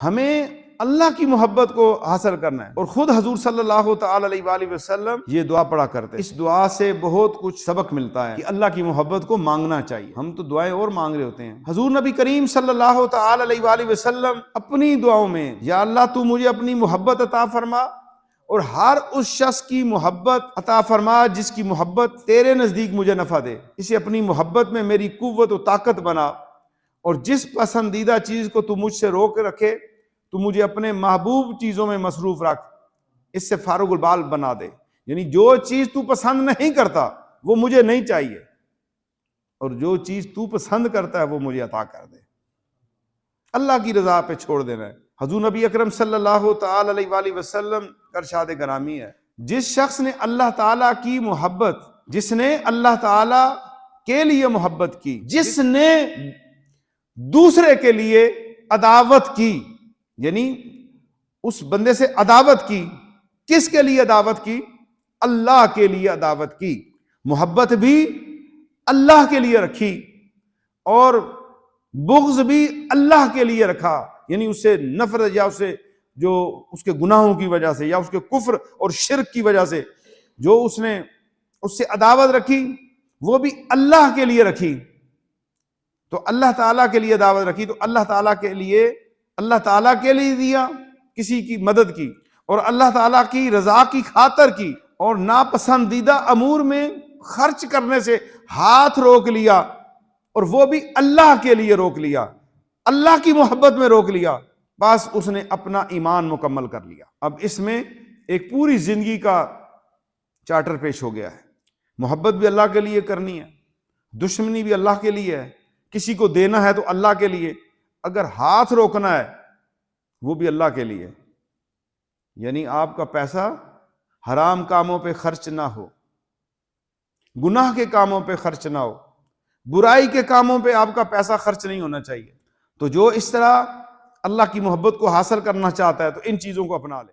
ہمیں اللہ کی محبت کو حاصل کرنا ہے، اور خود حضور صلی اللہ تعالی علیہ وآلہ وسلم یہ دعا پڑھا کرتے ہیں۔ اس دعا سے بہت کچھ سبق ملتا ہے کہ اللہ کی محبت کو مانگنا چاہیے۔ ہم تو دعائیں اور مانگ رہے ہوتے ہیں۔ حضور نبی کریم صلی اللہ تعالی علیہ وآلہ وسلم اپنی دعاؤں میں یا اللہ تو مجھے اپنی محبت عطا فرما، اور ہر اس شخص کی محبت عطا فرما جس کی محبت تیرے نزدیک مجھے نفع دے، اسے اپنی محبت میں میری قوت و طاقت بنا، اور جس پسندیدہ چیز کو تو مجھ سے روک رکھے تو مجھے اپنے محبوب چیزوں میں مصروف رکھ، اس سے فارغ البال بنا دے۔ یعنی جو چیز تو پسند نہیں کرتا وہ مجھے نہیں چاہیے، اور جو چیز تو پسند کرتا ہے وہ مجھے عطا کر دے۔ اللہ کی رضا پہ چھوڑ دینا ہے۔ حضور نبی اکرم صلی اللہ تعالی علیہ وآلہ وسلم کا ارشاد گرامی ہے، جس شخص نے اللہ تعالیٰ کی محبت، جس نے اللہ تعالیٰ کے لیے محبت کی، جس نے دوسرے کے لیے عداوت کی، یعنی اس بندے سے عداوت کی، کس کے لیے عداوت کی؟ اللہ کے لیے عداوت کی، محبت بھی اللہ کے لیے رکھی اور بغض بھی اللہ کے لیے رکھا، یعنی اس سے نفرت یا اسے جو اس کے گناہوں کی وجہ سے یا اس کے کفر اور شرک کی وجہ سے جو اس نے اس سے عداوت رکھی وہ بھی اللہ کے لیے رکھی۔ تو اللہ تعالیٰ کے لیے دعوت رکھی تو اللہ تعالیٰ کے لیے دیا، کسی کی مدد کی، اور اللہ تعالیٰ کی رضا کی خاطر کی، اور ناپسندیدہ امور میں خرچ کرنے سے ہاتھ روک لیا، اور وہ بھی اللہ کے لیے روک لیا، اللہ کی محبت میں روک لیا، بس اس نے اپنا ایمان مکمل کر لیا۔ اب اس میں ایک پوری زندگی کا چارٹر پیش ہو گیا ہے۔ محبت بھی اللہ کے لیے کرنی ہے، دشمنی بھی اللہ کے لیے ہے، کسی کو دینا ہے تو اللہ کے لیے، اگر ہاتھ روکنا ہے وہ بھی اللہ کے لیے، یعنی آپ کا پیسہ حرام کاموں پہ خرچ نہ ہو، گناہ کے کاموں پہ خرچ نہ ہو، برائی کے کاموں پہ آپ کا پیسہ خرچ نہیں ہونا چاہیے۔ تو جو اس طرح اللہ کی محبت کو حاصل کرنا چاہتا ہے تو ان چیزوں کو اپنا لے۔